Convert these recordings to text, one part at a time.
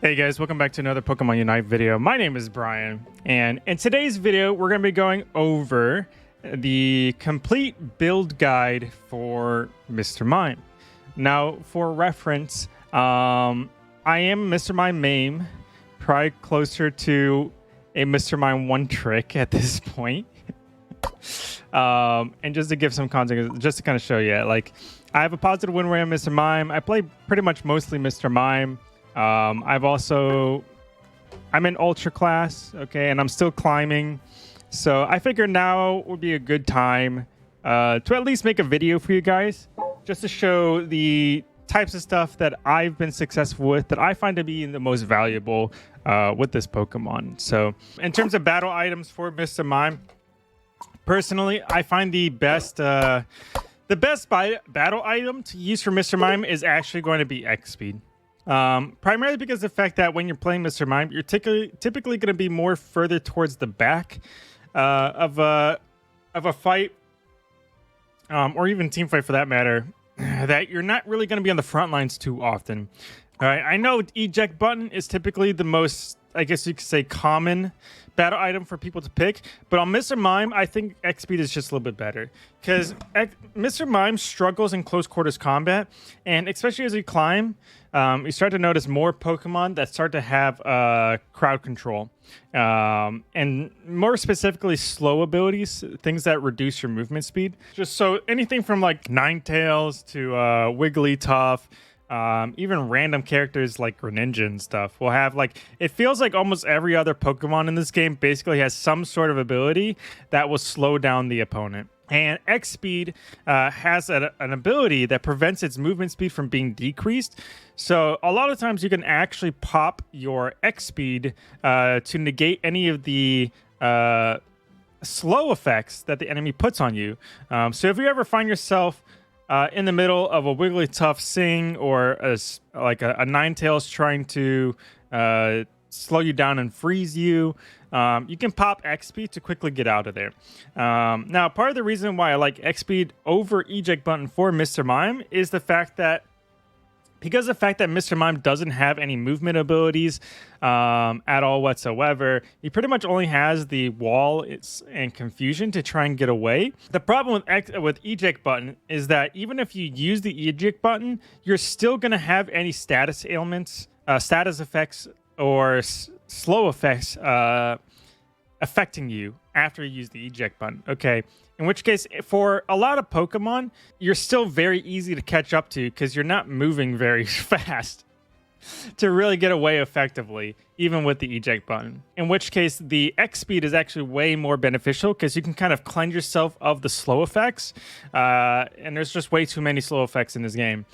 Hey guys, welcome back to another Pokemon Unite video. My name is Brian, and in today's video, we're going to be going over the complete build guide for Mr. Mime. Now, for reference, I am Mr. Mime, probably closer to a Mr. Mime one trick at this point. And just to give some context, just to kind of show you, like, I have a positive win rate on Mr. Mime. I play pretty much mostly Mr. Mime. I'm in ultra class, okay, and I'm still climbing, so I figured now would be a good time to at least make a video for you guys, just to show the types of stuff that I've been successful with, that I find to be the most valuable with this Pokemon. So in terms of battle items for Mr. Mime, personally, I find the best battle item to use for Mr. Mime is actually going to be X Speed. Primarily because of the fact that when you're playing Mr. Mime, you're typically going to be more further towards the back of a fight, or even team fight for that matter, that you're not really going to be on the front lines too often. All right, I know eject button is typically the most, I guess you could say, common battle item for people to pick, but on Mr. Mime, I think X Speed is just a little bit better, because Mr. Mime struggles in close quarters combat, and especially as you climb, you start to notice more Pokemon that start to have crowd control, and more specifically slow abilities, things that reduce your movement speed. Just so anything from like Ninetales to Wigglytuff, even random characters like Greninja and stuff will have, like, it feels like almost every other Pokemon in this game basically has some sort of ability that will slow down the opponent. And X Speed has an ability that prevents its movement speed from being decreased. So a lot of times you can actually pop your X Speed to negate any of the slow effects that the enemy puts on you. So if you ever find yourself in the middle of a Wigglytuff Sing, or a Ninetales trying to slow you down and freeze you, you can pop X Speed to quickly get out of there. Now, part of the reason why I like X Speed over eject button for Mr. Mime is because of the fact that Mr. Mime doesn't have any movement abilities at all whatsoever. He pretty much only has the wall and confusion to try and get away. The problem with eject button is that even if you use the eject button, you're still going to have any status ailments, status effects, or slow effects affecting you after you use the eject button. Okay. In which case, for a lot of Pokemon, you're still very easy to catch up to because you're not moving very fast to really get away effectively, even with the eject button. In which case, the X Speed is actually way more beneficial because you can kind of cleanse yourself of the slow effects. And there's just way too many slow effects in this game.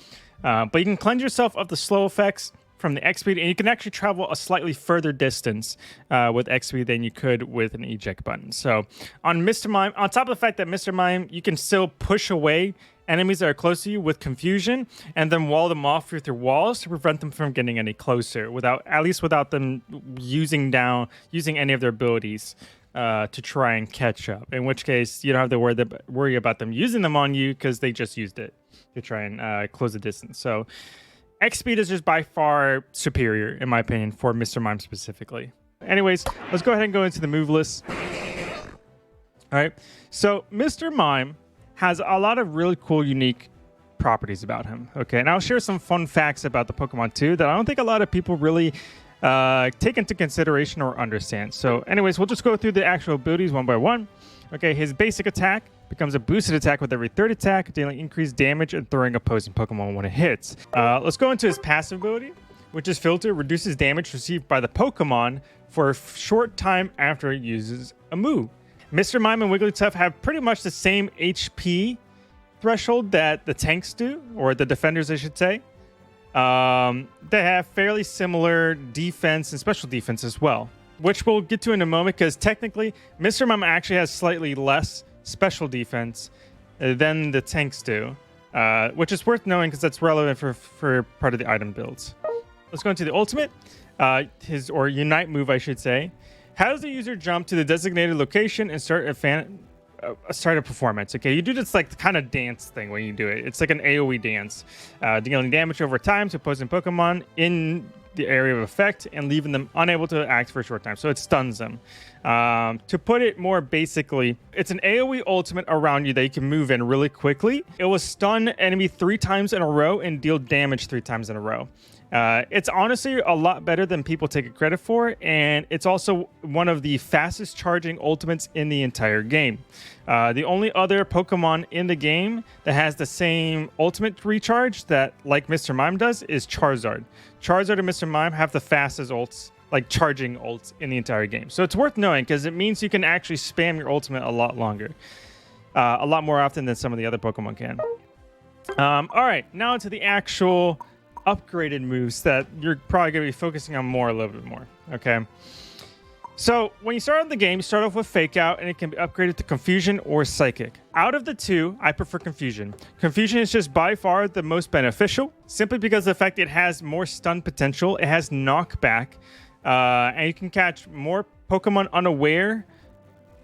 But you can cleanse yourself of the slow effects from the X Speed, and you can actually travel a slightly further distance with X Speed than you could with an eject button. So on Mr. Mime, on top of the fact that Mr. Mime, you can still push away enemies that are close to you with confusion, and then wall them off with your walls to prevent them from getting any closer, without them using any of their abilities to try and catch up. In which case, you don't have to worry about them using them on you because they just used it to try and close the distance. So X Speed is just by far superior, in my opinion, for Mr. Mime specifically. Anyways, let's go ahead and go into the move list. All right, so Mr. Mime has a lot of really cool, unique properties about him. Okay, and I'll share some fun facts about the Pokemon too that I don't think a lot of people really take into consideration or understand. So anyways, we'll just go through the actual abilities one by one. Okay, his basic attack becomes a boosted attack with every third attack, dealing increased damage and throwing opposing Pokemon when it hits. Let's go into his passive ability, which is Filter, reduces damage received by the Pokemon for a short time after it uses a move. Mr. Mime and Wigglytuff have pretty much the same HP threshold that the tanks do, or the defenders, I should say. They have fairly similar defense and special defense as well, which we'll get to in a moment, because technically Mr. Mime actually has slightly less special defense than the tanks do, which is worth knowing because that's relevant for part of the item builds. Let's go into the ultimate, or Unite move, I should say. Has the user jump to the designated location and start a performance. Okay, you do this like kind of dance thing when you do it. It's like an AoE dance, dealing damage over time to opposing Pokemon in the area of effect and leaving them unable to act for a short time. So it stuns them. To put it more basically, it's an AoE ultimate around you that you can move in really quickly. It will stun enemy 3 times in a row and deal damage 3 times in a row. It's honestly a lot better than people take it credit for, and it's also one of the fastest charging ultimates in the entire game. The only other Pokemon in the game that has the same ultimate recharge that, like Mr. Mime does, is Charizard. Charizard and Mr. Mime have the fastest ults, like charging ults in the entire game. So it's worth knowing because it means you can actually spam your ultimate a lot longer, a lot more often than some of the other Pokemon can. All right, now to the actual upgraded moves that you're probably going to be focusing on more a little bit more. Okay, so when you start on the game, you start off with Fake Out, and it can be upgraded to Confusion or Psychic. Out of the two, I prefer Confusion. Confusion is just by far the most beneficial, simply because of the fact it has more stun potential, it has knockback, and you can catch more Pokemon unaware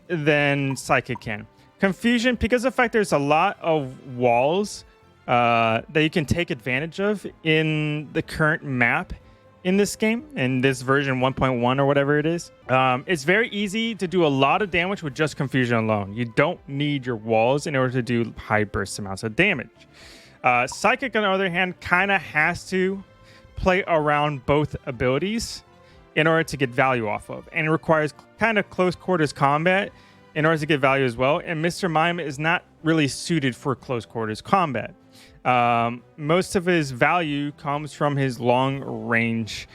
than Psychic can. Confusion, because of the fact there's a lot of walls that you can take advantage of in the current map in this game, in this version 1.1 or whatever it is. It's very easy to do a lot of damage with just Confusion alone. You don't need your walls in order to do high burst amounts of damage. Psychic, on the other hand, kind of has to play around both abilities in order to get value off of, and it requires kind of close quarters combat in order to get value as well. And Mr. Mime is not really suited for close quarters combat. Most of his value comes from his long range,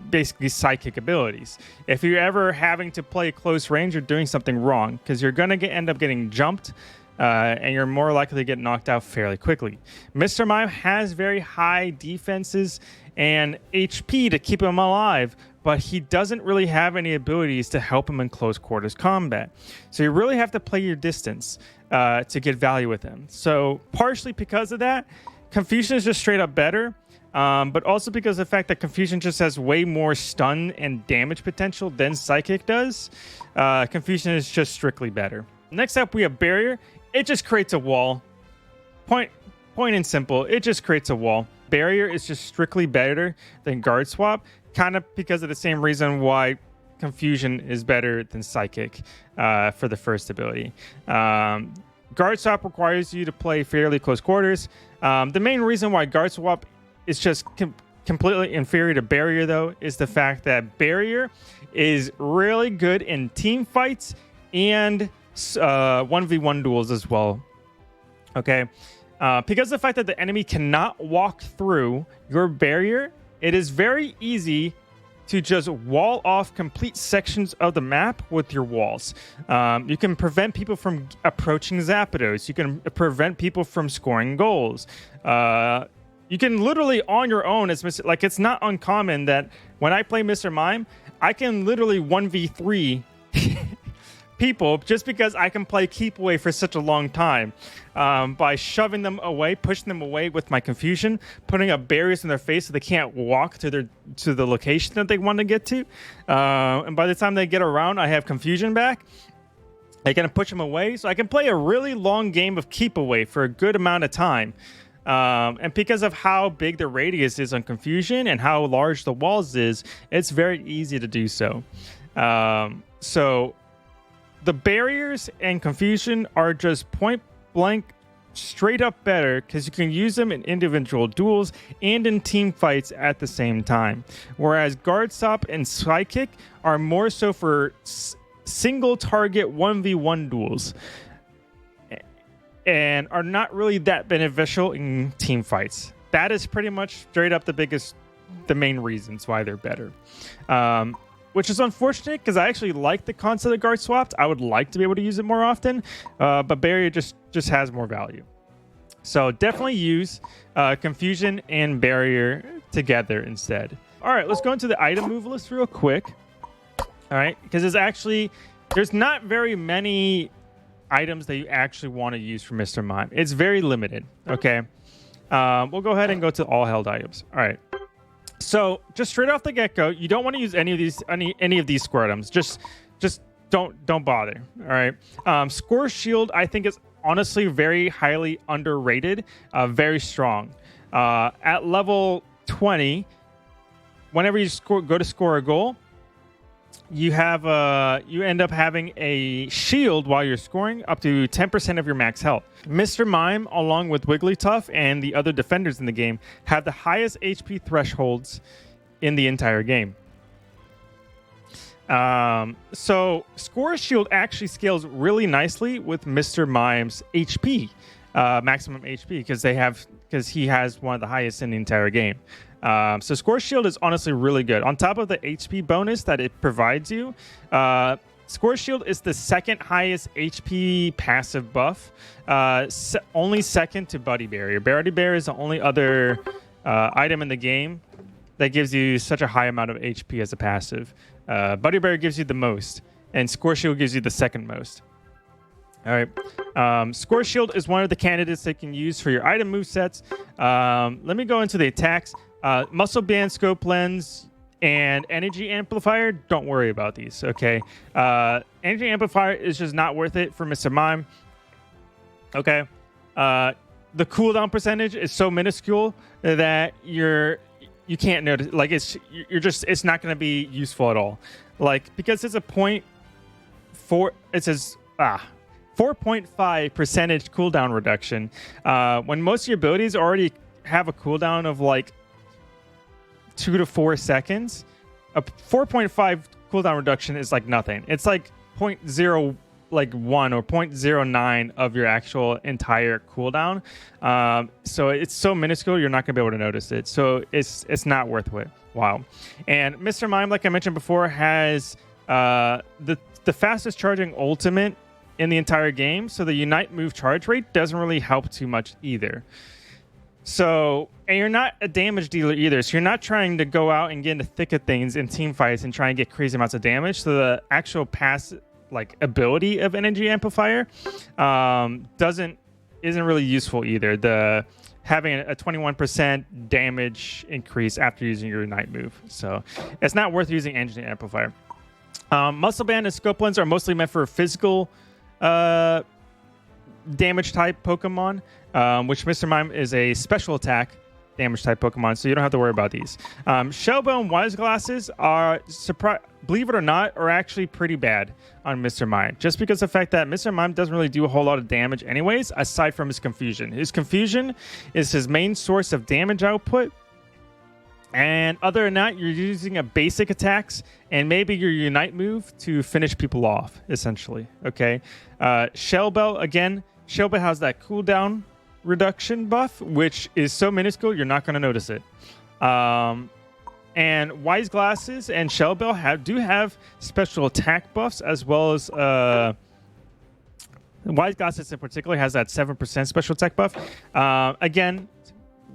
basically psychic abilities. If you're ever having to play close range, you're doing something wrong, because you're going to end up getting jumped, and you're more likely to get knocked out fairly quickly. Mr. Mime has very high defenses and HP to keep him alive, but he doesn't really have any abilities to help him in close quarters combat. So you really have to play your distance to get value with him. So partially because of that, Confusion is just straight up better, but also because of the fact that Confusion just has way more stun and damage potential than Psychic does. Confusion is just strictly better. Next up, we have Barrier. It just creates a wall. Point and simple, it just creates a wall. Barrier is just strictly better than Guard Swap, kind of because of the same reason why Confusion is better than Psychic for the first ability. Guard Swap requires you to play fairly close quarters. The main reason why Guard Swap is just completely inferior to Barrier, though, is the fact that Barrier is really good in team fights and 1v1 duels as well. Okay? Because of the fact that the enemy cannot walk through your barrier, it is very easy to just wall off complete sections of the map with your walls. You can prevent people from approaching Zapdos. You can prevent people from scoring goals. You can literally on your own, it's not uncommon that when I play Mr. Mime, I can literally 1v3 people just because I can play keep away for such a long time by shoving them away, pushing them away with my Confusion, putting up barriers in their face so they can't walk to the location that they want to get to. And by the time they get around, I have Confusion back. I can push them away, so I can play a really long game of keep away for a good amount of time. And because of how big the radius is on Confusion and how large the walls is, it's very easy to do so. So the barriers and Confusion are just point blank straight up better because you can use them in individual duels and in team fights at the same time. Whereas Guard Swap and Psychic are more so for single target 1v1 duels and are not really that beneficial in team fights. That is pretty much straight up the main reasons why they're better. Which is unfortunate because I actually like the concept of Guard Swapped. I would like to be able to use it more often, but Barrier just has more value. So definitely use Confusion and Barrier together instead. All right, let's go into the item move list real quick. All right, because there's not very many items that you actually want to use for Mr. Mime. It's very limited, okay? We'll go ahead and go to all held items. All right. So just straight off the get-go, you don't want to use any of these Squirtums. Just don't bother. All right. Score Shield, I think, is honestly very highly underrated. Very strong. At level 20, whenever you go to score a goal, you end up having a shield while you're scoring up to 10% of your max health. Mr. Mime, along with Wigglytuff and the other defenders in the game, have the highest HP thresholds in the entire game. So Score Shield actually scales really nicely with Mr. Mime's HP, maximum HP, because he has one of the highest in the entire game. So Score Shield is honestly really good. On top of the HP bonus that it provides you, Score Shield is the second highest HP passive buff, only second to Buddy Barrier. Buddy Barrier is the only other item in the game that gives you such a high amount of HP as a passive. Buddy Barrier gives you the most, and Score Shield gives you the second most. All right. Score Shield is one of the candidates that you can use for your item movesets. Let me go into the attacks. Muscle Band, Scope Lens, and Energy Amplifier. Don't worry about these, okay? Energy Amplifier is just not worth it for Mr. Mime. Okay. The cooldown percentage is so minuscule that you can't notice. Like it's not going to be useful at all. Like because it's a 4.5% cooldown reduction. When most of your abilities already have a cooldown of like 2 to 4 seconds, a 4.5 cooldown reduction is like nothing. It's like 0.01 or 0.09 of your actual entire cooldown. So it's so minuscule, you're not gonna be able to notice it. So it's not worth it. Wow. And Mr. Mime, like I mentioned before, has the fastest charging ultimate in the entire game. So the Unite move charge rate doesn't really help too much either. So, and you're not a damage dealer either. So you're not trying to go out and get in the thick of things in team fights and try and get crazy amounts of damage. So the actual ability of Energy Amplifier isn't really useful either. The having a 21% damage increase after using your Unite move. So it's not worth using Energy Amplifier. Muscle Band and Scope Lens are mostly meant for physical damage type Pokemon, which Mr. Mime is a special attack damage type Pokemon, so you don't have to worry about these. Shell Bell and Wise Glasses are, believe it or not, are actually pretty bad on Mr. Mime, just because of the fact that Mr. Mime doesn't really do a whole lot of damage anyways, aside from his Confusion. His Confusion is his main source of damage output, and other than that, you're using a basic attacks and maybe your Unite move to finish people off, essentially. Okay. Shell Bell, again, Shell Bell has that cooldown reduction buff, which is so minuscule, you're not going to notice it. And Wise Glasses and Shell Bell do have special attack buffs, as well as Wise Glasses in particular has that 7% special attack buff. Again,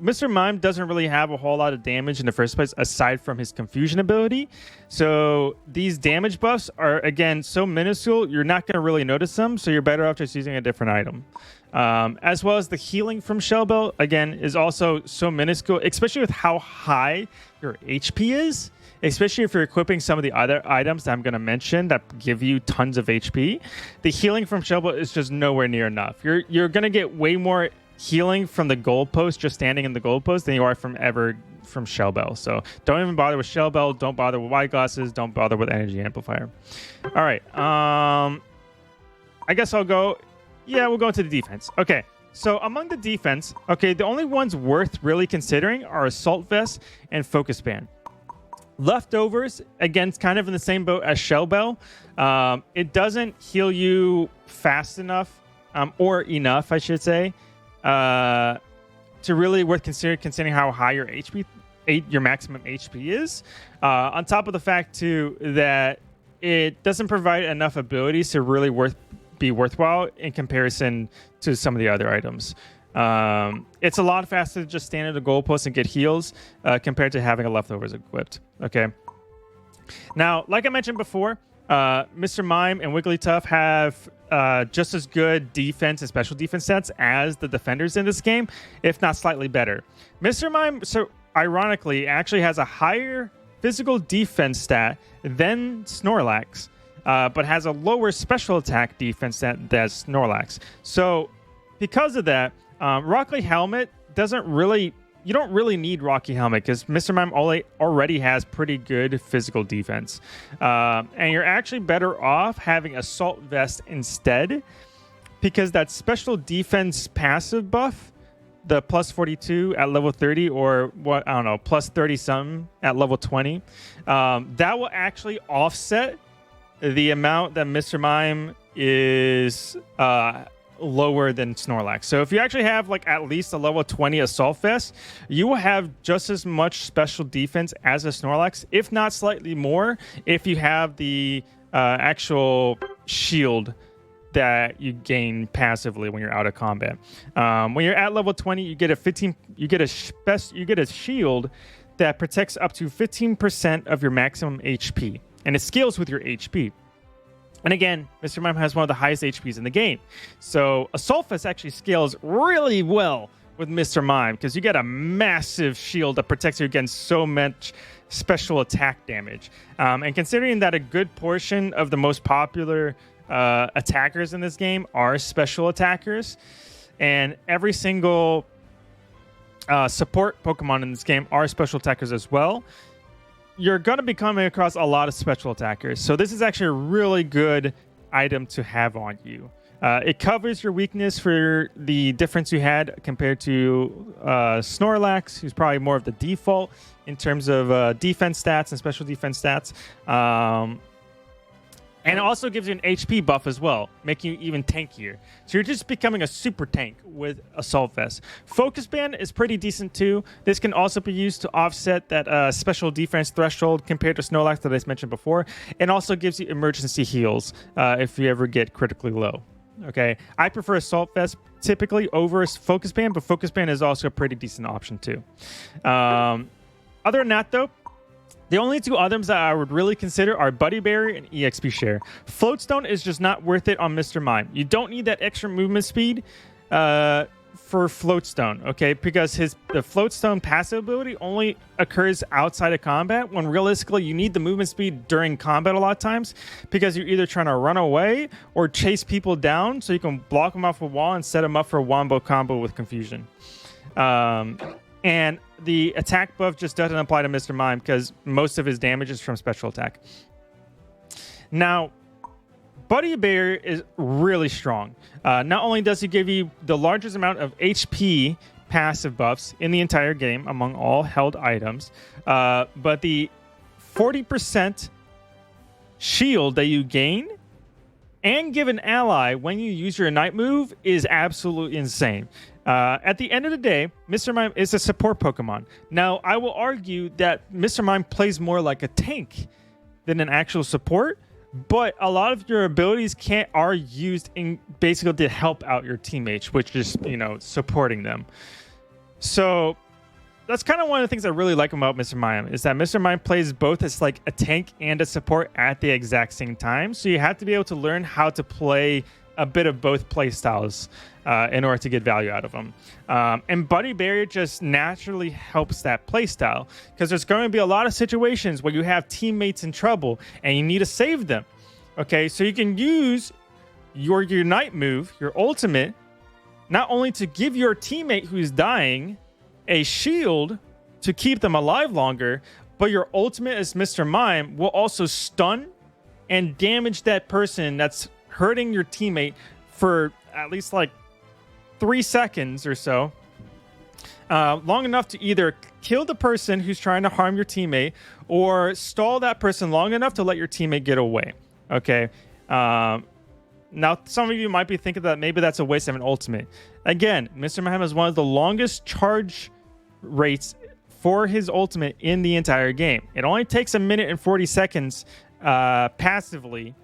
Mr. Mime doesn't really have a whole lot of damage in the first place aside from his Confusion ability. So these damage buffs are, again, so minuscule, you're not going to really notice them. So you're better off just using a different item. As well as the healing from Shell Bell, again, is also so minuscule, especially with how high your HP is. Especially if you're equipping some of the other items that I'm going to mention that give you tons of HP. The healing from Shell Bell is just nowhere near enough. You're going to get way more healing from the goalpost, just standing in the goalpost, than you are from Shell Bell. So don't even bother with Shell Bell. Don't bother with Wide Glasses. Don't bother with Energy Amplifier. All right. I guess I'll go. Yeah, we'll go into the defense. Okay. So among the defense, the only ones worth really considering are Assault Vest and Focus Band. Leftovers, again, kind of in the same boat as Shell Bell. It doesn't heal you fast enough, or enough, I should say, to really worth considering how high your your maximum HP is. On top of the fact too that it doesn't provide enough abilities to really be worthwhile in comparison to some of the other items. It's a lot faster to just stand at the goalpost and get heals compared to having a Leftovers equipped. Okay. Now, like I mentioned before, Mr. Mime and Wigglytuff have just as good defense and special defense stats as the defenders in this game, if not slightly better. Mr. Mime, so ironically, actually has a higher physical defense stat than Snorlax, but has a lower special attack defense stat than Snorlax. So because of that, Rockly Helmet doesn't really you don't really need Rocky Helmet because Mr. Mime already has pretty good physical defense. And you're actually better off having Assault Vest instead, because that special defense passive buff, the plus 42 at level 30, or what, I don't know, plus 30 something at level 20, that will actually offset the amount that Mr. Mime is lower than Snorlax. So if you actually have like at least a level 20 Assault Vest, you will have just as much special defense as a Snorlax, if not slightly more, if you have the actual shield that you gain passively when you're out of combat. When you're at level 20, you get a shield that protects up to 15% of your maximum HP, and it scales with your HP. And again, Mr. Mime has one of the highest HPs in the game. So Assault Vest actually scales really well with Mr. Mime because you get a massive shield that protects you against so much special attack damage. And considering that a good portion of the most popular attackers in this game are special attackers, and every single support Pokemon in this game are special attackers as well, you're going to be coming across a lot of special attackers. So this is actually a really good item to have on you. It covers your weakness for the difference you had compared to Snorlax, who's probably more of the default in terms of defense stats and special defense stats. And it also gives you an HP buff as well, making you even tankier. So you're just becoming a super tank with Assault Vest. Focus Band is pretty decent too. This can also be used to offset that special defense threshold compared to Snorlax that I mentioned before. And also gives you emergency heals if you ever get critically low. Okay, I prefer Assault Vest typically over Focus Band, but Focus Band is also a pretty decent option too. Other than that though, the only two items that I would really consider are Buddy Berry and EXP Share. Floatstone is just not worth it on Mr. Mime. You don't need that extra movement speed for Floatstone, okay? Because the Floatstone passive ability only occurs outside of combat, when realistically you need the movement speed during combat a lot of times, because you're either trying to run away or chase people down so you can block them off a wall and set them up for a wombo combo with Confusion. And the attack buff just doesn't apply to Mr. Mime because most of his damage is from special attack. Now, Buddy Bear is really strong. Not only does he give you the largest amount of HP passive buffs in the entire game among all held items, but the 40% shield that you gain and give an ally when you use your Night move is absolutely insane. At the end of the day, Mr. Mime is a support Pokemon. Now, I will argue that Mr. Mime plays more like a tank than an actual support, but a lot of your abilities are used in basically to help out your teammates, which is, supporting them. So that's kind of one of the things I really like about Mr. Mime, is that Mr. Mime plays both as like a tank and a support at the exact same time. So you have to be able to learn how to play a bit of both play styles in order to get value out of them. And Buddy Barrier just naturally helps that play style, because there's going to be a lot of situations where you have teammates in trouble and you need to save them. Okay, so you can use your Unite move, your ultimate, not only to give your teammate who's dying a shield to keep them alive longer, but your ultimate as Mr. Mime will also stun and damage that person that's hurting your teammate for at least like 3 seconds or so, long enough to either kill the person who's trying to harm your teammate or stall that person long enough to let your teammate get away. Okay. Now, some of you might be thinking that maybe that's a waste of an ultimate. Again, Mr. Mime has one of the longest charge rates for his ultimate in the entire game. It only takes 1 minute and 40 seconds passively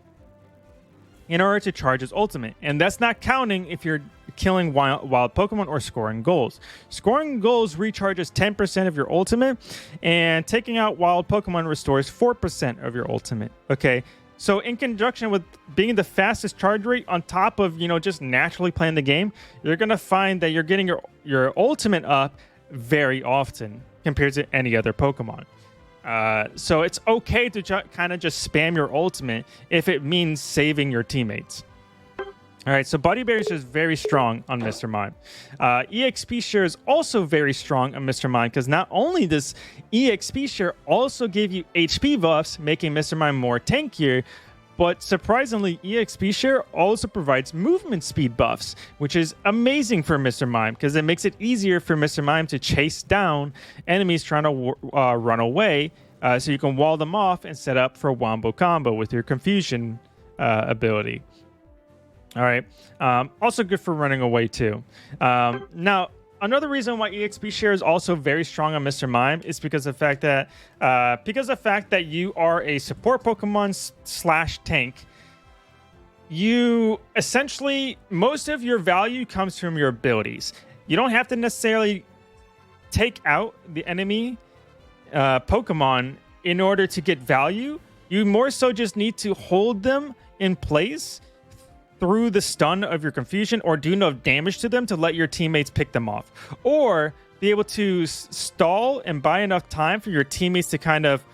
in order to charge his ultimate. And that's not counting if you're killing wild Pokemon or scoring goals. Scoring goals recharges 10% of your ultimate, and taking out wild Pokemon restores 4% of your ultimate. Okay, so in conjunction with being the fastest charge rate on top of, just naturally playing the game, you're going to find that you're getting your ultimate up very often compared to any other Pokemon. So it's okay to kind of just spam your ultimate if it means saving your teammates. All right, so Buddy Berry is just very strong on Mr. Mime. EXP Share is also very strong on Mr. Mime because not only does EXP Share also give you HP buffs, making Mr. Mime more tankier, but surprisingly, EXP Share also provides movement speed buffs, which is amazing for Mr. Mime because it makes it easier for Mr. Mime to chase down enemies trying to run away, so you can wall them off and set up for a wombo combo with your confusion ability. All right. Also good for running away too. Now, another reason why EXP Share is also very strong on Mr. Mime is because of the fact that you are a support Pokemon / tank. You essentially, most of your value comes from your abilities. You don't have to necessarily take out the enemy Pokemon in order to get value. You more so just need to hold them in place through the stun of your confusion or do enough damage to them to let your teammates pick them off, or be able to stall and buy enough time for your teammates to kind of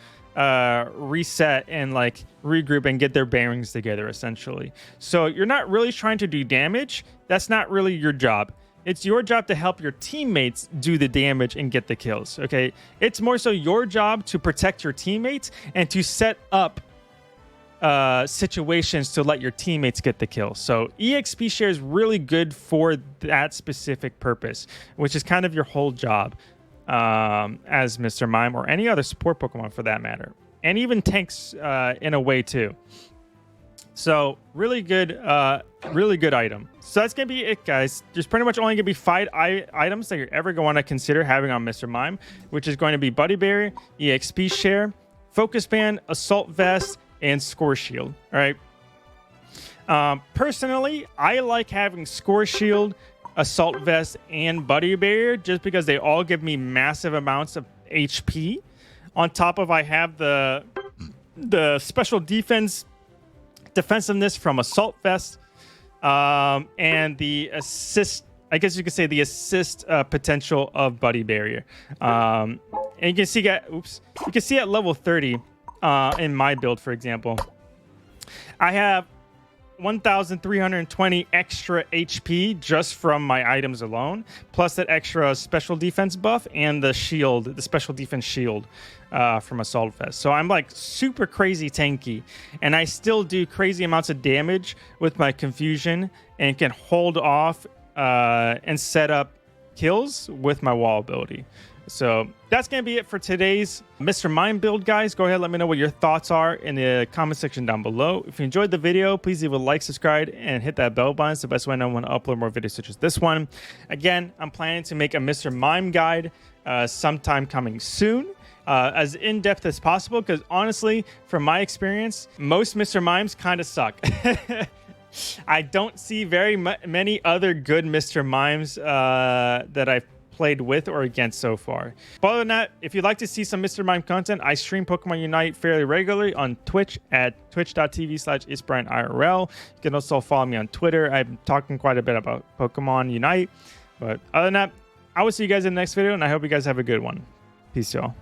reset and like regroup and get their bearings together, essentially. So you're not really trying to do damage. That's not really your job. It's your job to help your teammates do the damage and get the kills. Okay, it's more so your job to protect your teammates and to set up situations to let your teammates get the kill. So EXP Share is really good for that specific purpose, which is kind of your whole job as Mr. Mime or any other support Pokemon for that matter, and even tanks in a way too. So really good item. So that's gonna be it, guys. There's pretty much only gonna be 5 items that you're ever going to want to consider having on Mr. Mime, which is going to be Buddy Berry, EXP Share, Focus Band, Assault Vest, and Score Shield. All right. Personally, I like having Score Shield, Assault Vest, and Buddy Barrier just because they all give me massive amounts of HP. On top of, I have the special defensiveness from Assault Vest, and the assist. I guess you could say the assist potential of Buddy Barrier. And you can see at level 30. In my build, for example, I have 1,320 extra HP just from my items alone, plus that extra special defense buff and the shield, the special defense shield from Assault Vest. So I'm like super crazy tanky, and I still do crazy amounts of damage with my confusion and can hold off and set up kills with my wall ability. So that's going to be it for today's Mr. Mime build, guys. Go ahead, let me know what your thoughts are in the comment section down below. If you enjoyed the video, please leave a like, subscribe, and hit that bell button. It's the best way I know when to upload more videos such as this one. Again, I'm planning to make a Mr. Mime guide sometime coming soon. As in-depth as possible, because honestly, from my experience, most Mr. Mimes kind of suck. I don't see very many other good Mr. Mimes that I've played with or against so far. But other than that, if you'd like to see some Mr. Mime content, I stream Pokemon Unite fairly regularly on Twitch at twitch.tv/isbrianirl. You can also follow me on Twitter. I'm talking quite a bit about Pokemon Unite. But other than that, I will see you guys in the next video, and I hope you guys have a good one. Peace, y'all.